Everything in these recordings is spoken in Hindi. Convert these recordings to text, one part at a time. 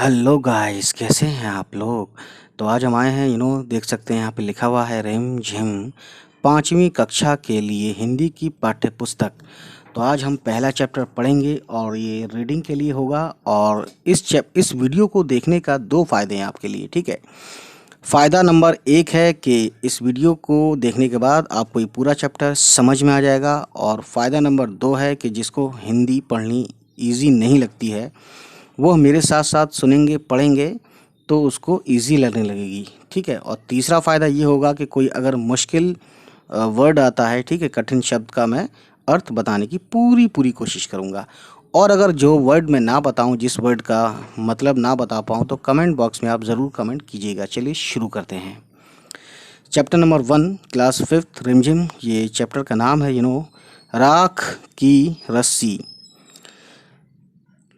हेलो गाइस, कैसे हैं आप लोग। तो आज हम आए हैं देख सकते हैं यहाँ पे लिखा हुआ है रिम झिम 5वीं कक्षा के लिए हिंदी की पाठ्य पुस्तक। तो आज हम पहला चैप्टर पढ़ेंगे और ये रीडिंग के लिए होगा। और इस वीडियो को देखने का दो फ़ायदे हैं आपके लिए, ठीक है। फ़ायदा नंबर 1 है कि इस वीडियो को देखने के बाद आपको ये पूरा चैप्टर समझ में आ जाएगा। और फ़ायदा नंबर 2 है कि जिसको हिंदी पढ़नी ईजी नहीं लगती है वो मेरे साथ साथ सुनेंगे पढ़ेंगे तो उसको इजी लगने लगेगी, ठीक है। और तीसरा फ़ायदा ये होगा कि कोई अगर मुश्किल वर्ड आता है, ठीक है, कठिन शब्द का मैं अर्थ बताने की पूरी पूरी कोशिश करूँगा। और अगर जो वर्ड मैं ना बताऊँ, जिस वर्ड का मतलब ना बता पाऊँ, तो कमेंट बॉक्स में आप ज़रूर कमेंट कीजिएगा। चलिए शुरू करते हैं। चैप्टर नंबर 1, क्लास 5th रिमझिम। ये चैप्टर का नाम है राख की रस्सी।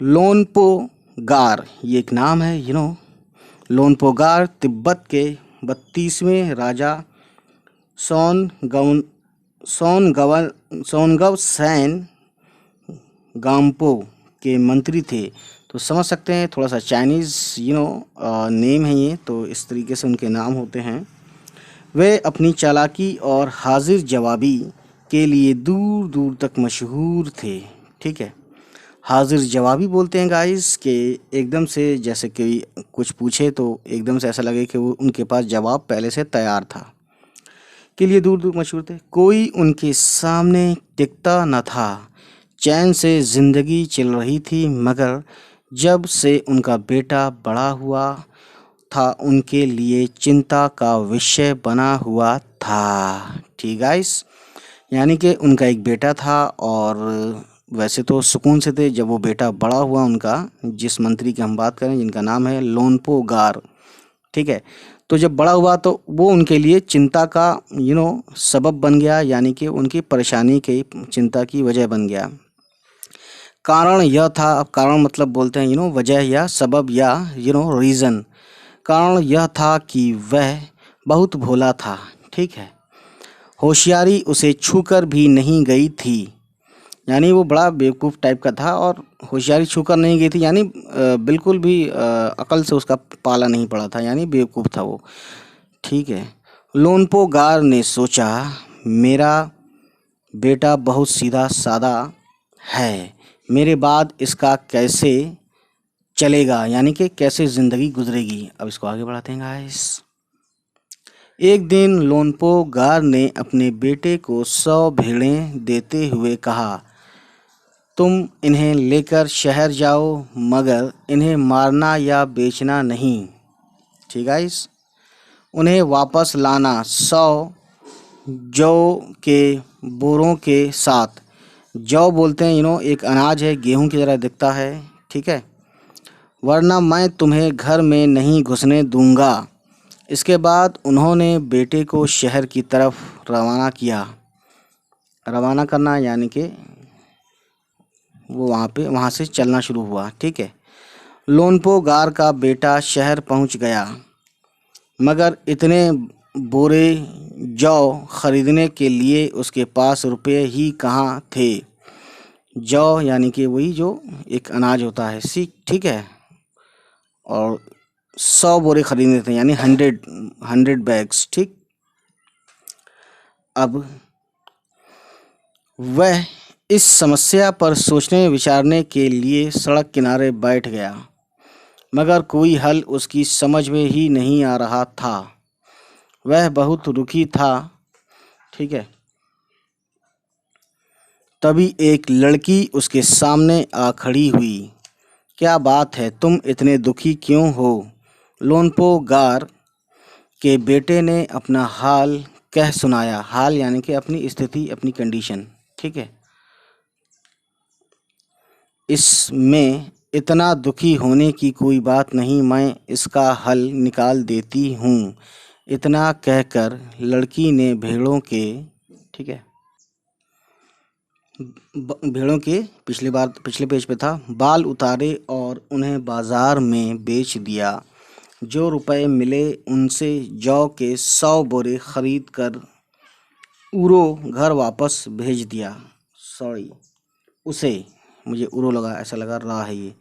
लोनपो गार ये एक नाम है। लोनपोगार तिब्बत के 32वें राजा सोनगवन सोनगवन सोनगव सैन गाम्पो के मंत्री थे। तो समझ सकते हैं, थोड़ा सा चाइनीज़ नेम है ये, तो इस तरीके से उनके नाम होते हैं। वे अपनी चालाकी और हाजिर जवाबी के लिए दूर दूर तक मशहूर थे, ठीक है। हाजिर जवाबी बोलते हैं गाइस कि एकदम से जैसे कि कुछ पूछे तो एकदम से ऐसा लगे कि वो उनके पास जवाब पहले से तैयार था, के लिए दूर दूर मशहूर थे। कोई उनके सामने टिकता न था। चैन से ज़िंदगी चल रही थी, मगर जब से उनका बेटा बड़ा हुआ था उनके लिए चिंता का विषय बना हुआ था, ठीक गाइस। यानी कि उनका एक बेटा था और वैसे तो सुकून से थे। जब वो बेटा बड़ा हुआ उनका, जिस मंत्री की हम बात करें जिनका नाम है लोनपो गार, ठीक है, तो जब बड़ा हुआ तो वो उनके लिए चिंता का सबब बन गया, यानी कि उनकी परेशानी की चिंता की वजह बन गया। कारण यह था, अब कारण मतलब बोलते हैं वजह या सबब या रीज़न। कारण यह था कि वह बहुत भोला था, ठीक है। होशियारी उसे छूकर भी नहीं गई थी। यानी वो बड़ा बेवकूफ़ टाइप का था और होशियारी छूकर नहीं गई थी, यानी बिल्कुल भी अकल से उसका पाला नहीं पड़ा था, यानी बेवकूफ़ था वो, ठीक है। लोनपो गार ने सोचा, मेरा बेटा बहुत सीधा सादा है, मेरे बाद इसका कैसे चलेगा, यानी कि कैसे ज़िंदगी गुजरेगी। अब इसको आगे बढ़ाते हैं गाइस। एक दिन लोनपो गार ने अपने बेटे को 100 भेड़ें देते हुए कहा, तुम इन्हें लेकर शहर जाओ, मगर इन्हें मारना या बेचना नहीं, ठीक है। उन्हें वापस लाना 100 जौ के बोरों के साथ। जौ बोलते हैं एक अनाज है, गेहूं की तरह दिखता है, ठीक है। वरना मैं तुम्हें घर में नहीं घुसने दूंगा। इसके बाद उन्होंने बेटे को शहर की तरफ रवाना किया। रवाना करना यानी कि वो वहाँ से चलना शुरू हुआ, ठीक है। लोनपो गार का बेटा शहर पहुँच गया, मगर इतने बोरे जौ खरीदने के लिए उसके पास रुपए ही कहाँ थे। जौ यानी कि वही जो एक अनाज होता है, ठीक है। और 100 बोरे खरीदने थे, यानी 100 बैग्स, ठीक। अब वह इस समस्या पर सोचने विचारने के लिए सड़क किनारे बैठ गया, मगर कोई हल उसकी समझ में ही नहीं आ रहा था। वह बहुत दुखी था, ठीक है। तभी एक लड़की उसके सामने आ खड़ी हुई। क्या बात है, तुम इतने दुखी क्यों हो? लोनपो गार के बेटे ने अपना हाल कह सुनाया। हाल यानी कि अपनी स्थिति, अपनी कंडीशन, ठीक है। इसमें इतना दुखी होने की कोई बात नहीं, मैं इसका हल निकाल देती हूँ। इतना कहकर लड़की ने भेड़ों के, ठीक है, भेड़ों के पिछले पेज पे था, बाल उतारे और उन्हें बाजार में बेच दिया। जो रुपए मिले उनसे जौ के 100 बोरे खरीद कर उरो घर वापस भेज दिया। सॉरी, उसे, मुझे उरो लगा, ऐसा लगा रहा है ये।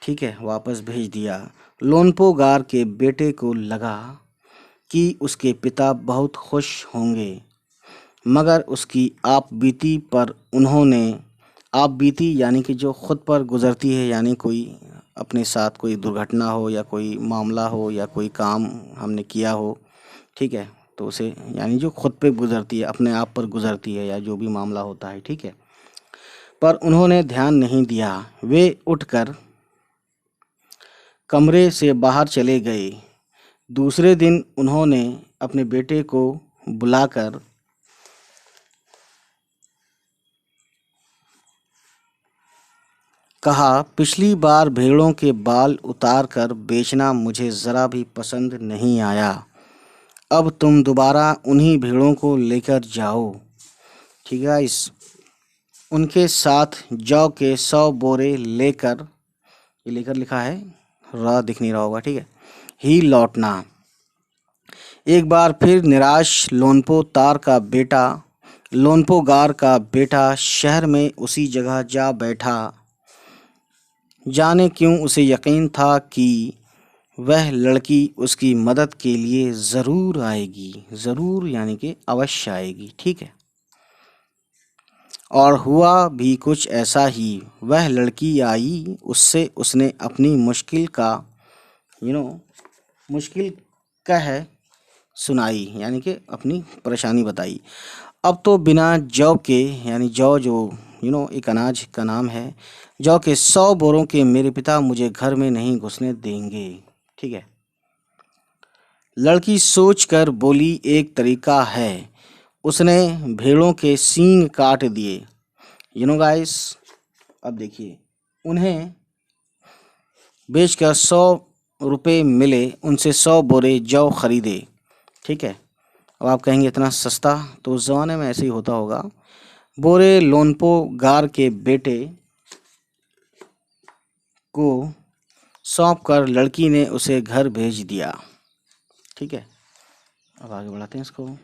ठीक है, वापस भेज दिया। लोनपो गार के बेटे को लगा कि उसके पिता बहुत खुश होंगे, मगर उसकी आपबीती पर उन्होंने, आपबीती यानी कि जो खुद पर गुजरती है, यानी कोई अपने साथ कोई दुर्घटना हो या कोई मामला हो या कोई काम हमने किया हो, ठीक है, तो उसे यानी जो खुद पे गुजरती है, अपने आप पर गुजरती है, या जो भी मामला होता है, ठीक है, पर उन्होंने ध्यान नहीं दिया। वे उठकर कमरे से बाहर चले गए। दूसरे दिन उन्होंने अपने बेटे को बुलाकर कहा, पिछली बार भेड़ों के बाल उतार कर बेचना मुझे ज़रा भी पसंद नहीं आया। अब तुम दोबारा उन्हीं भेड़ों को लेकर जाओ। ठीक है, इस उनके साथ जौ के 100 बोरे लेकर, ये लेकर लिखा है, रा दिख नहीं रहा होगा, ठीक है, ही लौटना। एक बार फिर निराश लोनपो गार का बेटा शहर में उसी जगह जा बैठा। जाने क्यों उसे यकीन था कि वह लड़की उसकी मदद के लिए ज़रूर आएगी। ज़रूर यानी कि अवश्य आएगी, ठीक है। और हुआ भी कुछ ऐसा ही। वह लड़की आई, उससे उसने अपनी मुश्किल का मुश्किल कह सुनाई, यानी कि अपनी परेशानी बताई। अब तो बिना जौ के, यानी जौ जो एक अनाज का नाम है, जौ के 100 बोरों के मेरे पिता मुझे घर में नहीं घुसने देंगे, ठीक है। लड़की सोच कर बोली, एक तरीका है। उसने भेड़ों के सींग काट दिए। गाइस, अब देखिए, उन्हें बेचकर 100 रुपये मिले, उनसे 100 बोरे जौ खरीदे, ठीक है। अब आप कहेंगे इतना सस्ता, तो उस ज़माने में ऐसे ही होता होगा। बोरे लोनपो गार के बेटे को सौंप कर लड़की ने उसे घर भेज दिया, ठीक है। अब आगे बढ़ाते हैं इसको।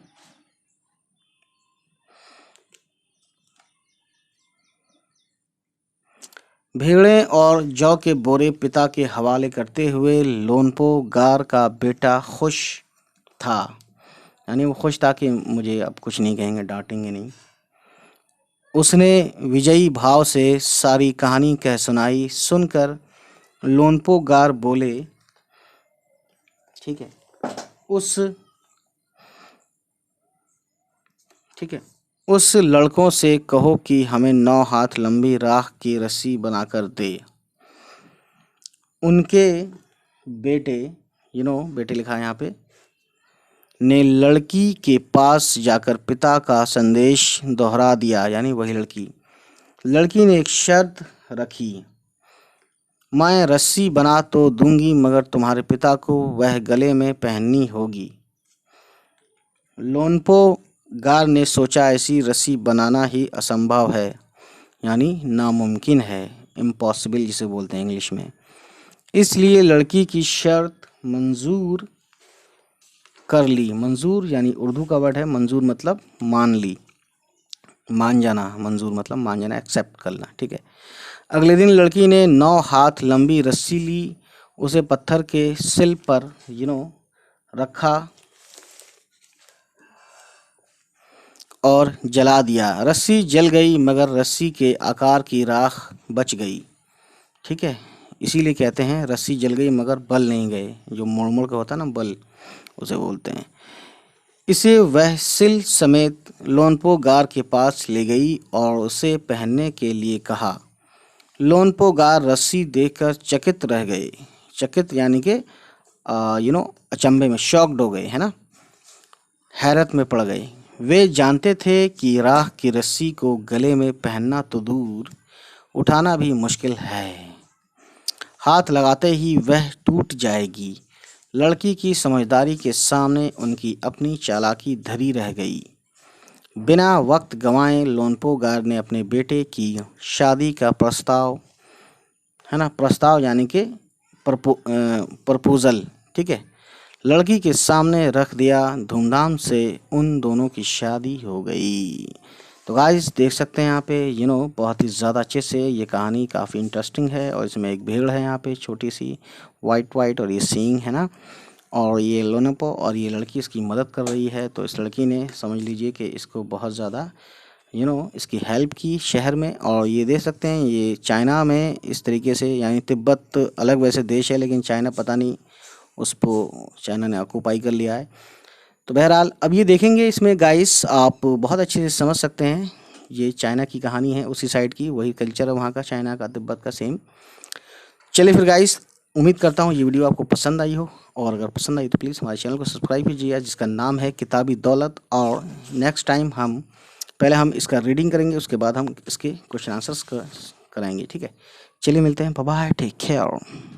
भेड़ें और जौ के बोरे पिता के हवाले करते हुए लोनपो गार का बेटा खुश था, यानी वो खुश था कि मुझे अब कुछ नहीं कहेंगे, डांटेंगे नहीं। उसने विजयी भाव से सारी कहानी कह सुनाई। सुनकर लोनपो गार बोले, ठीक है, उस लड़कों से कहो कि हमें 9 हाथ लंबी राख की रस्सी बनाकर दे। उनके बेटे, बेटे लिखा है यहाँ पे, ने लड़की के पास जाकर पिता का संदेश दोहरा दिया, यानी वही लड़की ने एक शर्त रखी, मैं रस्सी बना तो दूंगी, मगर तुम्हारे पिता को वह गले में पहननी होगी। लोनपो गार ने सोचा, ऐसी रस्सी बनाना ही असंभव है, यानी नामुमकिन है, इम्पॉसिबल जिसे बोलते हैं इंग्लिश में। इसलिए लड़की की शर्त मंजूर कर ली। मंजूर यानी उर्दू का वर्ड है, मंजूर मतलब मान ली, मान जाना, मंजूर मतलब मान जाना, एक्सेप्ट करना, ठीक है। अगले दिन लड़की ने 9 हाथ लंबी रस्सी ली, उसे पत्थर के सिल पर रखा और जला दिया। रस्सी जल गई, मगर रस्सी के आकार की राख बच गई, ठीक है। इसीलिए कहते हैं रस्सी जल गई मगर बल नहीं गए, जो मुड़ मुड़ का होता है ना बल, उसे बोलते हैं। इसे वह सिल समेत लोनपो गार के पास ले गई और उसे पहनने के लिए कहा। लोनपो गार रस्सी देखकर चकित रह गए। चकित यानी कि अचंभे में, शॉक्ड हो गए, है ना, हैरत में पड़ गए। वे जानते थे कि राख की रस्सी को गले में पहनना तो दूर, उठाना भी मुश्किल है, हाथ लगाते ही वह टूट जाएगी। लड़की की समझदारी के सामने उनकी अपनी चालाकी धरी रह गई। बिना वक्त गंवाए लोनपो गार ने अपने बेटे की शादी का प्रस्ताव, है ना, प्रस्ताव यानी कि प्रपोजल, ठीक है, लड़की के सामने रख दिया। धूमधाम से उन दोनों की शादी हो गई। तो गाइस देख सकते हैं यहाँ पे बहुत ही ज़्यादा अच्छे से ये कहानी काफ़ी इंटरेस्टिंग है। और इसमें एक भेड़ है यहाँ पे छोटी सी वाइट वाइट, और ये सींग है ना, और ये लोनापो, और ये लड़की इसकी मदद कर रही है। तो इस लड़की ने समझ लीजिए कि इसको बहुत ज़्यादा इसकी हेल्प की शहर में। और ये देख सकते हैं ये चाइना में इस तरीके से, यानी तिब्बत अलग वैसे देश है, लेकिन चाइना पता नहीं उसको चाइना ने ऑक्यूपाई कर लिया है। तो बहरहाल अब ये देखेंगे इसमें गाइस, आप बहुत अच्छे से समझ सकते हैं ये चाइना की कहानी है, उसी साइड की, वही कल्चर है वहाँ का, चाइना का, तिब्बत का सेम। चलिए फिर गाइस, उम्मीद करता हूँ ये वीडियो आपको पसंद आई हो, और अगर पसंद आई तो प्लीज़ हमारे चैनल को सब्सक्राइब कीजिए, जिसका नाम है किताबी दौलत। और नेक्स्ट टाइम पहले हम इसका रीडिंग करेंगे, उसके बाद हम इसके क्वेश्चन आंसर्स कराएंगे, ठीक है। चलिए मिलते हैं, बाय बाय, टेक केयर।